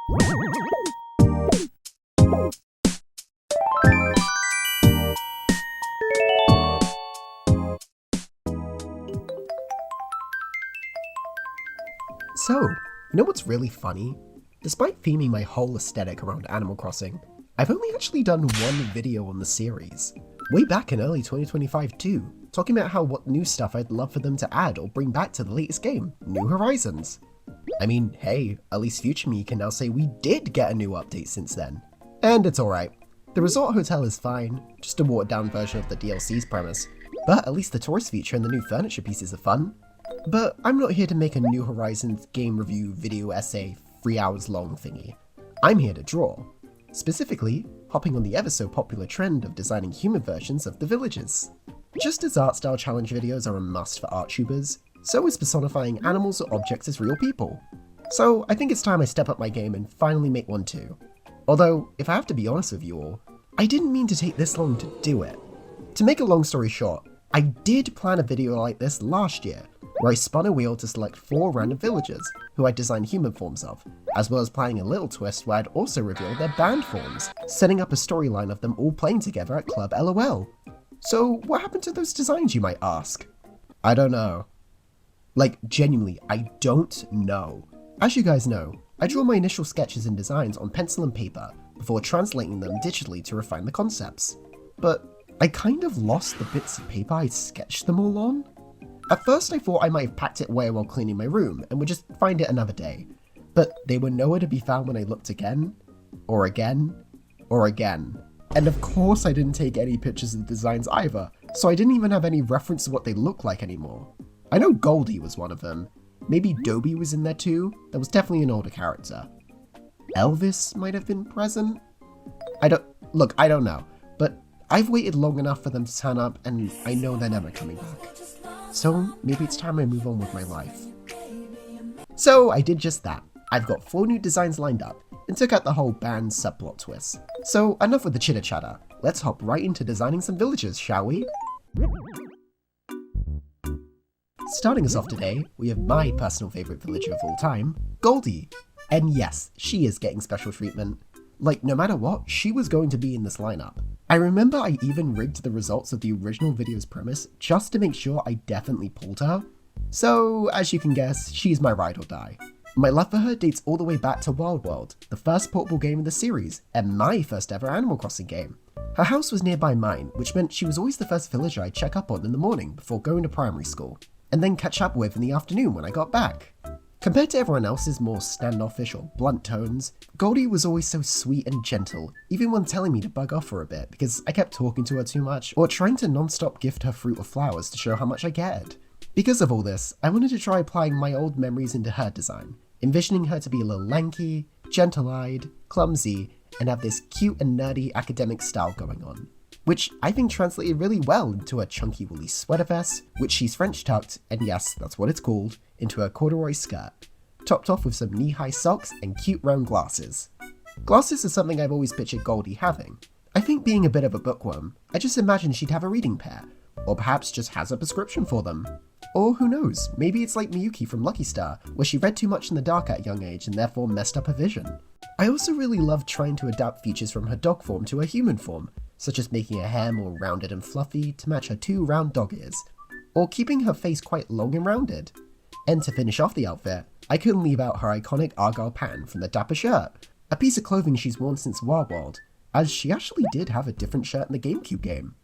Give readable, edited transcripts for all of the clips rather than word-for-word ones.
So, you know what's really funny? Despite theming my whole aesthetic around Animal Crossing, I've only actually done one video on the series. Way back in early 2025 too, talking about what new stuff I'd love for them to add or bring back to the latest game, New Horizons. I mean, hey, at least future me can now say we did get a new update since then. And it's alright. The resort hotel is fine, just a watered down version of the DLC's premise, but at least the tourist feature and the new furniture pieces are fun. But I'm not here to make a New Horizons game review video essay 3 hours long thingy. I'm here to draw. Specifically, hopping on the ever so popular trend of designing human versions of the villages. Just as art style challenge videos are a must for art tubers, so is personifying animals or objects as real people. So I think it's time I step up my game and finally make one too. Although, if I have to be honest with you all, I didn't mean to take this long to do it. To make a long story short, I did plan a video like this last year, where I spun a wheel to select 4 random villagers who I'd designed human forms of, as well as planning a little twist where I'd also reveal their band forms, setting up a storyline of them all playing together at Club LOL. So what happened to those designs, you might ask? I don't know. Like, genuinely, I don't know. As you guys know, I draw my initial sketches and designs on pencil and paper before translating them digitally to refine the concepts. But I kind of lost the bits of paper I sketched them all on. At first I thought I might have packed it away while cleaning my room and would just find it another day, but they were nowhere to be found when I looked again, or again, or again. And of course I didn't take any pictures of the designs either, so I didn't even have any reference to what they looked like anymore. I know Goldie was one of them, maybe Dobie was in there too, that was definitely an older character. Elvis might have been present? I don't know, but I've waited long enough for them to turn up and I know they're never coming back. So maybe it's time I move on with my life. So I did just that. I've got 4 new designs lined up and took out the whole band subplot twist. So enough with the chitter chatter, let's hop right into designing some villagers, shall we? Starting us off today, we have my personal favourite villager of all time, Goldie. And yes, she is getting special treatment. Like, no matter what, she was going to be in this lineup. I remember I even rigged the results of the original video's premise just to make sure I definitely pulled her. So, as you can guess, she's my ride or die. My love for her dates all the way back to Wild World, the first portable game in the series, and my first ever Animal Crossing game. Her house was nearby mine, which meant she was always the first villager I'd check up on in the morning before going to primary school, and then catch up with in the afternoon when I got back. Compared to everyone else's more standoffish or blunt tones, Goldie was always so sweet and gentle, even when telling me to bug off for a bit because I kept talking to her too much, or trying to non-stop gift her fruit or flowers to show how much I cared. Because of all this, I wanted to try applying my old memories into her design, envisioning her to be a little lanky, gentle-eyed, clumsy, and have this cute and nerdy academic style going on, which I think translated really well into a chunky woolly sweater vest, which she's French tucked, and yes, that's what it's called, into a corduroy skirt, topped off with some knee-high socks and cute round glasses. Glasses is something I've always pictured Goldie having. I think being a bit of a bookworm, I just imagined she'd have a reading pair, or perhaps just has a prescription for them. Or who knows, maybe it's like Miyuki from Lucky Star, where she read too much in the dark at a young age and therefore messed up her vision. I also really loved trying to adapt features from her dog form to her human form, such as making her hair more rounded and fluffy to match her 2 round dog ears, or keeping her face quite long and rounded. And to finish off the outfit, I couldn't leave out her iconic Argyle pattern from the Dapper shirt, a piece of clothing she's worn since Wild World, as she actually did have a different shirt in the GameCube game.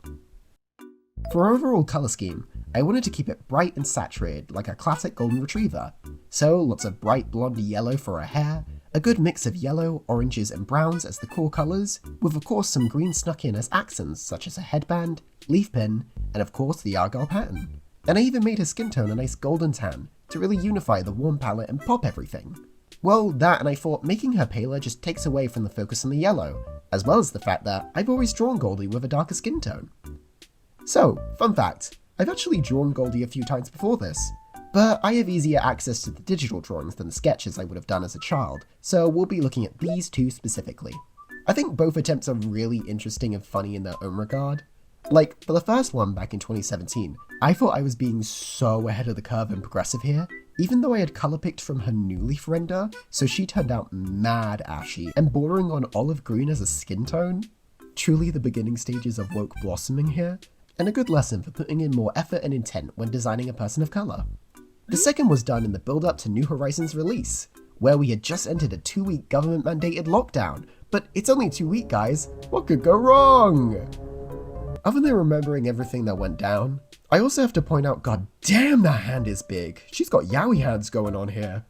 For our overall colour scheme, I wanted to keep it bright and saturated like a classic golden retriever, so lots of bright blonde yellow for her hair, a good mix of yellow, oranges and browns as the core colours, with of course some green snuck in as accents such as a headband, leaf pin, and of course the Argyle pattern. And I even made her skin tone a nice golden tan to really unify the warm palette and pop everything. Well, that and I thought making her paler just takes away from the focus on the yellow, as well as the fact that I've always drawn Goldie with a darker skin tone. So, fun fact, I've actually drawn Goldie a few times before this, but I have easier access to the digital drawings than the sketches I would have done as a child, so we'll be looking at these 2 specifically. I think both attempts are really interesting and funny in their own regard. Like, for the first one back in 2017, I thought I was being so ahead of the curve and progressive here, even though I had colour picked from her new leaf render, so she turned out mad ashy and bordering on olive green as a skin tone. Truly the beginning stages of woke blossoming here, and a good lesson for putting in more effort and intent when designing a person of colour. The second was done in the build up to New Horizons release, where we had just entered a 2-week government mandated lockdown, but it's only 2 weeks guys, what could go wrong? Other than remembering everything that went down, I also have to point out, god damn that hand is big, she's got yaoi hands going on here.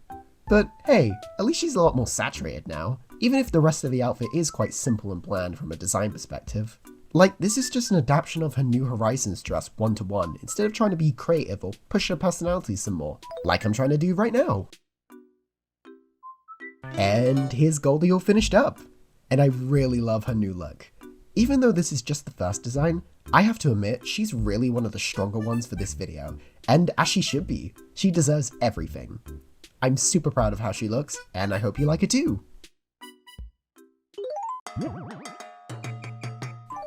But hey, at least she's a lot more saturated now, even if the rest of the outfit is quite simple and bland from a design perspective. Like, this is just an adaptation of her New Horizons dress 1-to-1, instead of trying to be creative or push her personality some more, like I'm trying to do right now. And here's Goldie all finished up, and I really love her new look. Even though this is just the first design, I have to admit she's really one of the stronger ones for this video, and as she should be, she deserves everything. I'm super proud of how she looks, and I hope you like it too.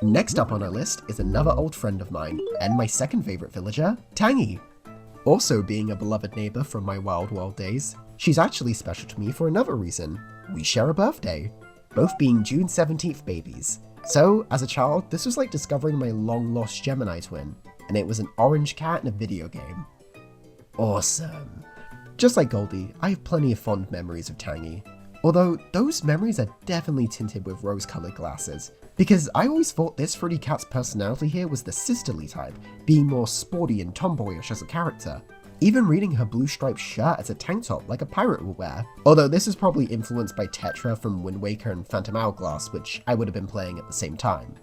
Next up on our list is another old friend of mine, and my second favourite villager, Tangy. Also being a beloved neighbour from my Wild World days, she's actually special to me for another reason. We share a birthday, both being June 17th babies. So, as a child, this was like discovering my long-lost Gemini twin, and it was an orange cat in a video game. Awesome. Just like Goldie, I have plenty of fond memories of Tangy, although those memories are definitely tinted with rose-coloured glasses, because I always thought this fruity cat's personality here was the sisterly type, being more sporty and tomboyish as a character. Even reading her blue striped shirt as a tank top like a pirate would wear, although this is probably influenced by Tetra from Wind Waker and Phantom Hourglass, which I would have been playing at the same time.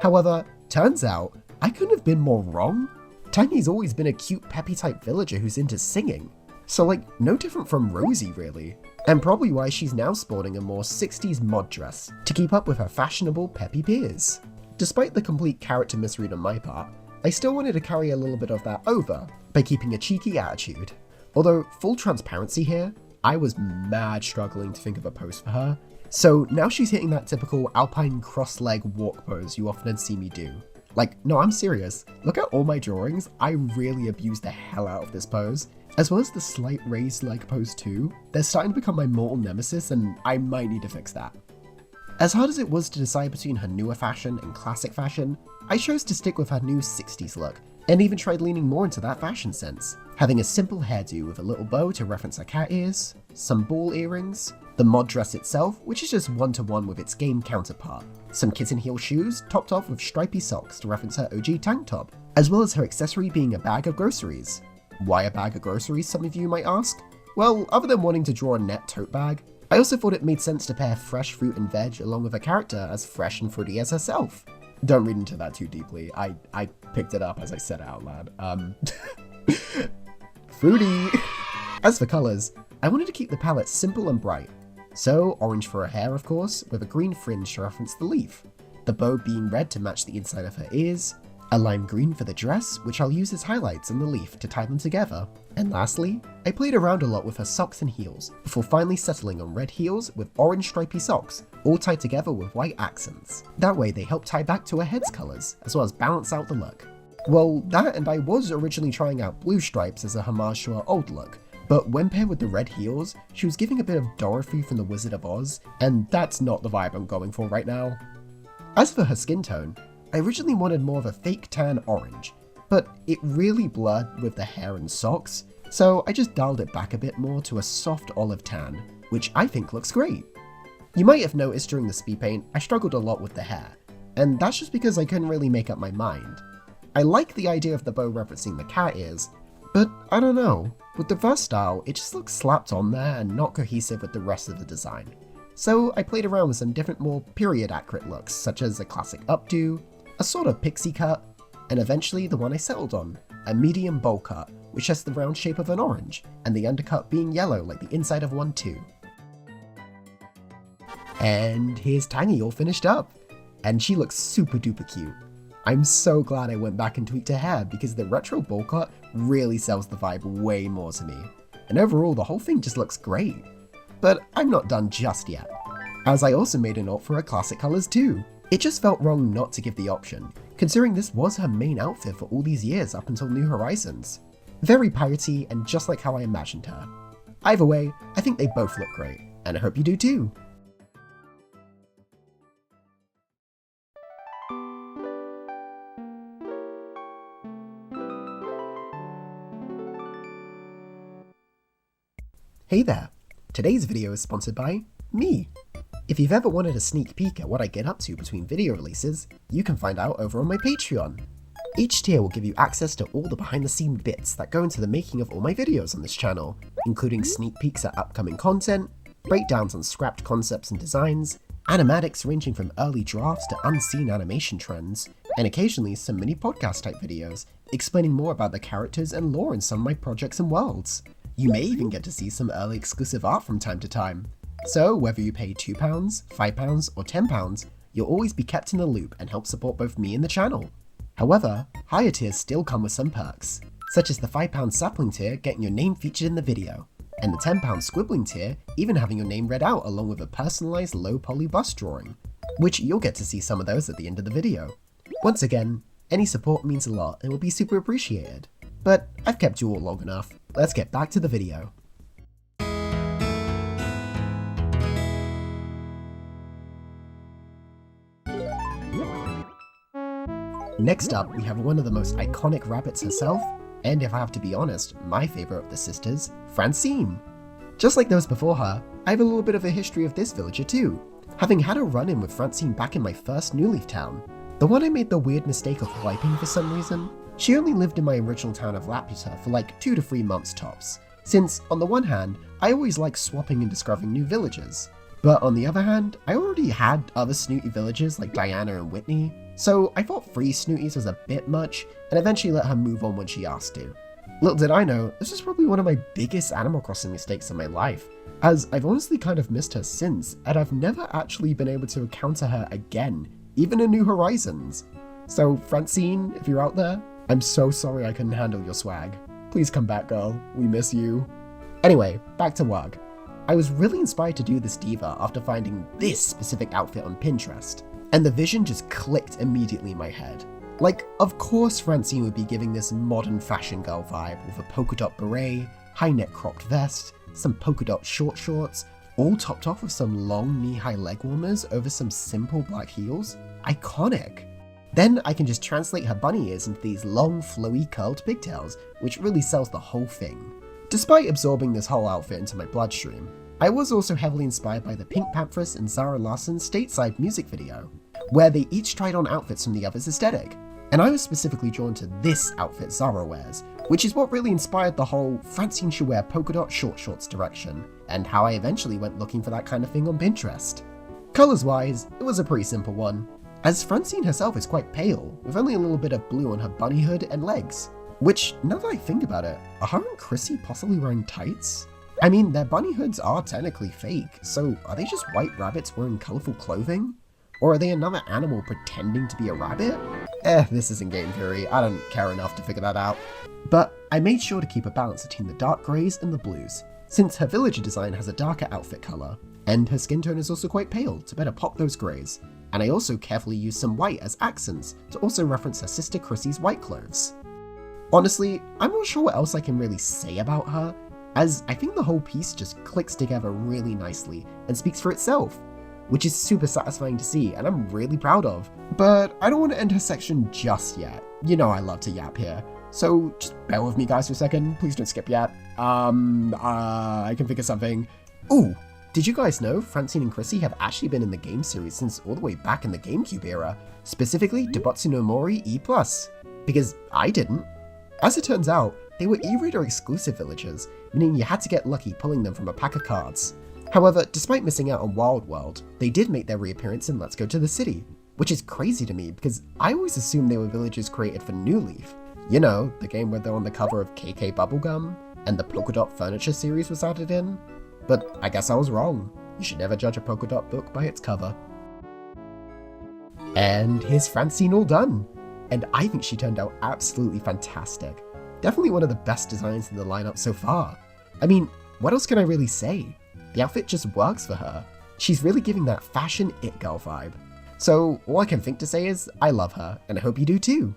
However, turns out, I couldn't have been more wrong. Tangy's always been a cute peppy type villager who's into singing, so like no different from Rosie really. And probably why she's now sporting a more 60s mod dress, to keep up with her fashionable peppy peers. Despite the complete character misread on my part, I still wanted to carry a little bit of that over, by keeping a cheeky attitude. Although, full transparency here, I was mad struggling to think of a pose for her, so now she's hitting that typical alpine cross-leg walk pose you often see me do. Like, no, I'm serious, look at all my drawings, I really abused the hell out of this pose. As well as the slight raised leg pose too, they're starting to become my mortal nemesis and I might need to fix that. As hard as it was to decide between her newer fashion and classic fashion, I chose to stick with her new 60s look, and even tried leaning more into that fashion sense, having a simple hairdo with a little bow to reference her cat ears, some ball earrings, the mod dress itself, which is just 1-to-1 with its game counterpart, some kitten heel shoes topped off with stripy socks to reference her OG tank top, as well as her accessory being a bag of groceries. Why a bag of groceries, some of you might ask? Well, other than wanting to draw a net tote bag, I also thought it made sense to pair fresh fruit and veg along with a character as fresh and fruity as herself. Don't read into that too deeply, I picked it up as I said it out loud. Fruity! As for colours, I wanted to keep the palette simple and bright. So, orange for her hair of course, with a green fringe to reference the leaf, the bow being red to match the inside of her ears, a lime green for the dress, which I'll use as highlights on the leaf to tie them together. And lastly, I played around a lot with her socks and heels, before finally settling on red heels with orange stripy socks, all tied together with white accents. That way they help tie back to her head's colours, as well as balance out the look. Well, that and I was originally trying out blue stripes as a homage to her old look, but when paired with the red heels, she was giving a bit of Dorothy from the Wizard of Oz, and that's not the vibe I'm going for right now. As for her skin tone, I originally wanted more of a fake tan orange, but it really blurred with the hair and socks, so I just dialed it back a bit more to a soft olive tan, which I think looks great. You might have noticed during the speed paint, I struggled a lot with the hair, and that's just because I couldn't really make up my mind. I like the idea of the bow referencing the cat ears, but I don't know, with the first style, it just looks slapped on there and not cohesive with the rest of the design. So I played around with some different more period accurate looks, such as a classic updo, a sort of pixie cut, and eventually the one I settled on, a medium bowl cut, which has the round shape of an orange, and the undercut being yellow like the inside of one too. And here's Tangy all finished up, and she looks super duper cute. I'm so glad I went back and tweaked her hair because the retro bowl cut really sells the vibe way more to me, and overall the whole thing just looks great. But I'm not done just yet, as I also made a note for her classic colours too. It just felt wrong not to give the option, considering this was her main outfit for all these years up until New Horizons. Very piratey and just like how I imagined her. Either way, I think they both look great, and I hope you do too. Hey there! Today's video is sponsored by me. If you've ever wanted a sneak peek at what I get up to between video releases, you can find out over on my Patreon. Each tier will give you access to all the behind the scene bits that go into the making of all my videos on this channel, including sneak peeks at upcoming content, breakdowns on scrapped concepts and designs, animatics ranging from early drafts to unseen animation trends, and occasionally some mini podcast type videos explaining more about the characters and lore in some of my projects and worlds. You may even get to see some early exclusive art from time to time. So whether you pay £2, £5 or £10, you'll always be kept in the loop and help support both me and the channel. However, higher tiers still come with some perks, such as the £5 sapling tier getting your name featured in the video, and the £10 squibbling tier even having your name read out along with a personalised low poly bust drawing, which you'll get to see some of those at the end of the video. Once again, any support means a lot and will be super appreciated. But I've kept you all long enough, let's get back to the video. Next up, we have one of the most iconic rabbits herself, and if I have to be honest, my favourite of the sisters, Francine. Just like those before her, I have a little bit of a history of this villager too, having had a run-in with Francine back in my first New Leaf town, the one I made the weird mistake of wiping for some reason. She only lived in my original town of Laputa for like 2 to 3 months tops, since on the one hand, I always like swapping and discovering new villages, but on the other hand, I already had other snooty villagers like Diana and Whitney, so I thought 3 snooties was a bit much, and eventually let her move on when she asked to. Little did I know, this was probably one of my biggest Animal Crossing mistakes in my life, as I've honestly kind of missed her since, and I've never actually been able to encounter her again, even in New Horizons. So Francine, if you're out there, I'm so sorry I couldn't handle your swag. Please come back, girl. We miss you. Anyway, back to work. I was really inspired to do this diva after finding this specific outfit on Pinterest, and the vision just clicked immediately in my head. Like, of course Francine would be giving this modern fashion girl vibe with a polka dot beret, high neck cropped vest, some polka dot short shorts, all topped off with some long knee-high leg warmers over some simple black heels. Iconic! Then I can just translate her bunny ears into these long, flowy, curled pigtails, which really sells the whole thing. Despite absorbing this whole outfit into my bloodstream, I was also heavily inspired by the Pink Panthers and Zara Larsson's Stateside music video, where they each tried on outfits from the other's aesthetic. And I was specifically drawn to this outfit Zara wears, which is what really inspired the whole Francine should wear polka dot short shorts direction, and how I eventually went looking for that kind of thing on Pinterest. Colours wise, it was a pretty simple one, as Francine herself is quite pale, with only a little bit of blue on her bunny hood and legs. Which, now that I think about it, are her and Chrissy possibly wearing tights? I mean, their bunny hoods are technically fake, so are they just white rabbits wearing colourful clothing? Or are they another animal pretending to be a rabbit? This isn't game theory, I don't care enough to figure that out. But I made sure to keep a balance between the dark greys and the blues, since her villager design has a darker outfit colour, and her skin tone is also quite pale to better pop those greys. And I also carefully used some white as accents to also reference her sister Chrissy's white clothes. Honestly, I'm not sure what else I can really say about her, as I think the whole piece just clicks together really nicely and speaks for itself, which is super satisfying to see and I'm really proud of. But I don't want to end her section just yet. You know I love to yap here, so just bear with me guys for a second, please don't skip yet. I can think of something. Ooh! Did you guys know Francine and Chrissy have actually been in the game series since all the way back in the GameCube era, specifically Dobotsu no Mori E+, because I didn't. As it turns out, they were e-reader exclusive villagers, meaning you had to get lucky pulling them from a pack of cards. However, despite missing out on Wild World, they did make their reappearance in Let's Go to the City, which is crazy to me because I always assumed they were villagers created for New Leaf. You know, the game where they're on the cover of KK Bubblegum, and the Polka Dot Furniture series was added in. But I guess I was wrong. You should never judge a polka dot book by its cover. And here's Francine all done. And I think she turned out absolutely fantastic. Definitely one of the best designs in the lineup so far. I mean, what else can I really say? The outfit just works for her. She's really giving that fashion it girl vibe. So all I can think to say is, I love her, and I hope you do too.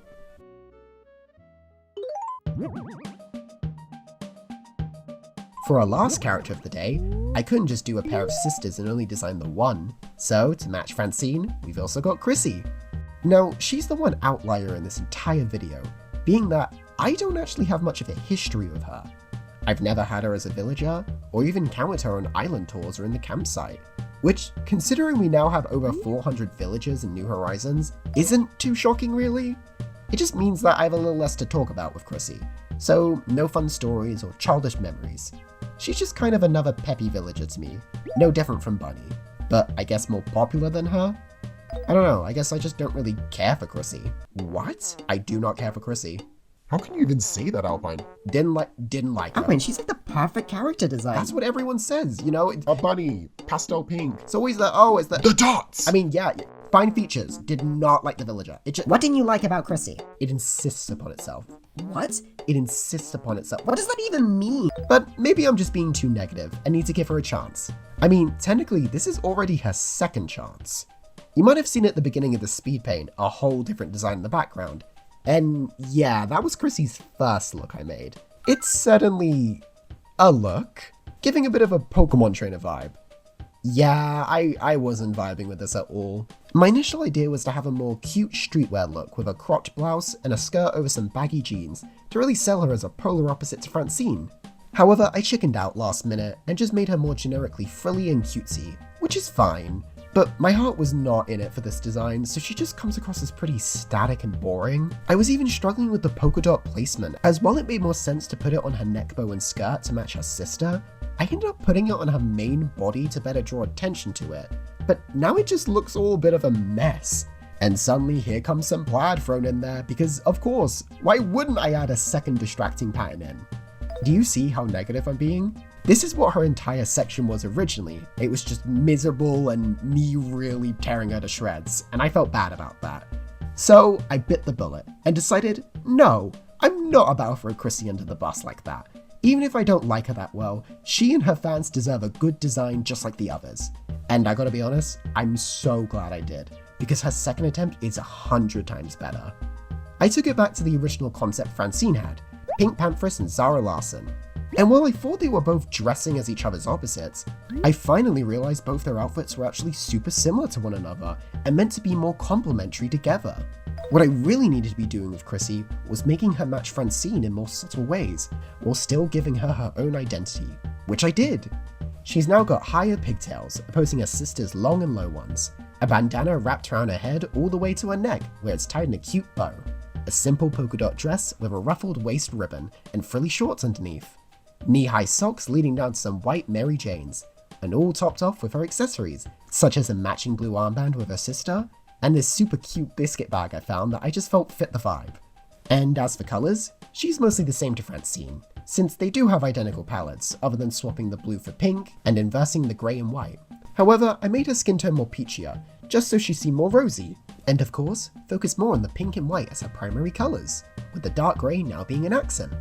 For our last character of the day, I couldn't just do a pair of sisters and only design the one, so to match Francine, we've also got Chrissy. Now, she's the one outlier in this entire video, being that I don't actually have much of a history with her. I've never had her as a villager, or even encountered her on island tours or in the campsite, which, considering we now have over 400 villagers in New Horizons, isn't too shocking really. It just means that I have a little less to talk about with Chrissy, so no fun stories or childish memories. She's just kind of another peppy villager to me, no different from Bunny, but I guess more popular than her? I don't know, I guess I just don't really care for Chrissy. What? I do not care for Chrissy. How can you even say that, Alpine? Didn't like her. Alpine, she's like the perfect character design. That's what everyone says, you know? A bunny, pastel pink. It's always the, The dots! I mean, yeah, fine features. Did not like the villager. What didn't you like about Chrissy? It insists upon itself. What? It insists upon itself. What does that even mean? But maybe I'm just being too negative and need to give her a chance. I mean, technically, this is already her second chance. You might have seen at the beginning of the speed paint a whole different design in the background. And yeah, that was Chrissy's first look I made. It's certainly a look, giving a bit of a Pokemon trainer vibe. Yeah, I wasn't vibing with this at all. My initial idea was to have a more cute streetwear look with a cropped blouse and a skirt over some baggy jeans to really sell her as a polar opposite to Francine. However, I chickened out last minute and just made her more generically frilly and cutesy, which is fine. But my heart was not in it for this design, so she just comes across as pretty static and boring. I was even struggling with the polka dot placement, as while it made more sense to put it on her neck bow and skirt to match her sister, I ended up putting it on her main body to better draw attention to it. But now it just looks all a bit of a mess. And suddenly here comes some plaid thrown in there, because of course, why wouldn't I add a second distracting pattern in? Do you see how negative I'm being? This is what her entire section was originally. It was just miserable and me really tearing her to shreds, and I felt bad about that. So I bit the bullet and decided, no, I'm not about to throw Chrissy under the bus like that. Even if I don't like her that well, she and her fans deserve a good design just like the others. And I gotta be honest, I'm so glad I did, because her second attempt is 100 times better. I took it back to the original concept Francine had, Pink Panthers and Zara Larson. And while I thought they were both dressing as each other's opposites, I finally realized both their outfits were actually super similar to one another and meant to be more complementary together. What I really needed to be doing with Chrissy was making her match Francine in more subtle ways, while still giving her her own identity, which I did. She's now got higher pigtails, opposing her sister's long and low ones, a bandana wrapped around her head all the way to her neck where it's tied in a cute bow, a simple polka dot dress with a ruffled waist ribbon and frilly shorts underneath, knee-high socks leading down to some white Mary Janes, and all topped off with her accessories, such as a matching blue armband with her sister, and this super cute biscuit bag I found that I just felt fit the vibe. And as for colours, she's mostly the same to Francine, since they do have identical palettes, other than swapping the blue for pink and inversing the grey and white. However, I made her skin tone more peachier, just so she seemed more rosy, and of course, focus more on the pink and white as her primary colours, with the dark grey now being an accent.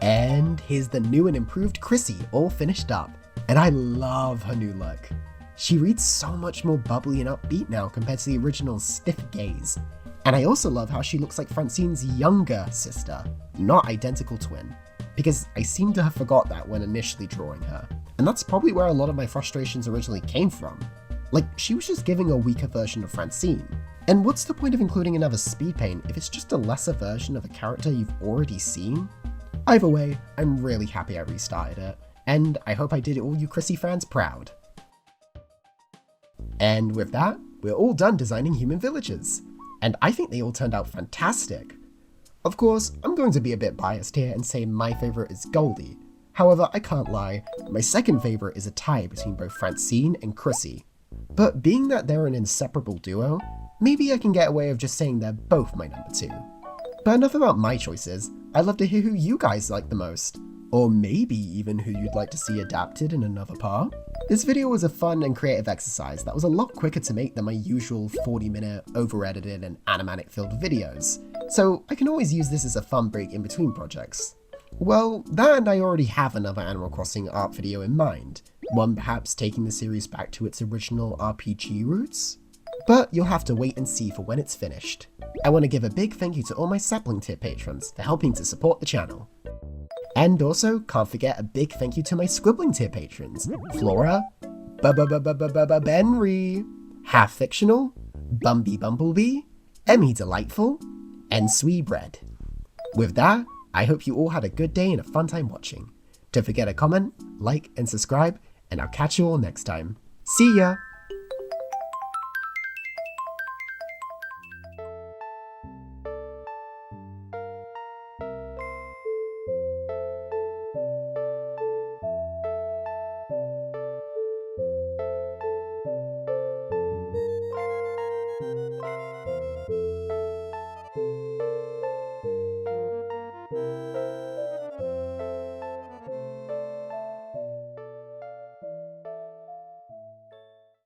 And here's the new and improved Chrissy all finished up, and I love her new look. She reads so much more bubbly and upbeat now compared to the original stiff gaze. And I also love how she looks like Francine's younger sister, not identical twin, because I seem to have forgot that when initially drawing her. And that's probably where a lot of my frustrations originally came from. Like, she was just giving a weaker version of Francine. And what's the point of including another speed paint if it's just a lesser version of a character you've already seen? Either way, I'm really happy I restarted it, and I hope I did all you Chrissy fans proud. And with that, we're all done designing human villages, and I think they all turned out fantastic. Of course, I'm going to be a bit biased here and say my favourite is Goldie. However, I can't lie, my second favourite is a tie between both Francine and Chrissy. But being that they're an inseparable duo, maybe I can get away with just saying they're both my number 2. But enough about my choices, I'd love to hear who you guys like the most. Or maybe even who you'd like to see adapted in another part. This video was a fun and creative exercise that was a lot quicker to make than my usual 40-minute, over-edited and animatic-filled videos, so I can always use this as a fun break in between projects. Well, that and I already have another Animal Crossing art video in mind, one perhaps taking the series back to its original RPG roots? But you'll have to wait and see for when it's finished. I want to give a big thank you to all my sapling tip patrons for helping to support the channel. And also, can't forget a big thank you to my Squibbling tier patrons, Flora, Benry, Half Fictional, Bumby Bumblebee, Emmy Delightful, and Sweebread. With that, I hope you all had a good day and a fun time watching. Don't forget to comment, like, and subscribe, and I'll catch you all next time. See ya!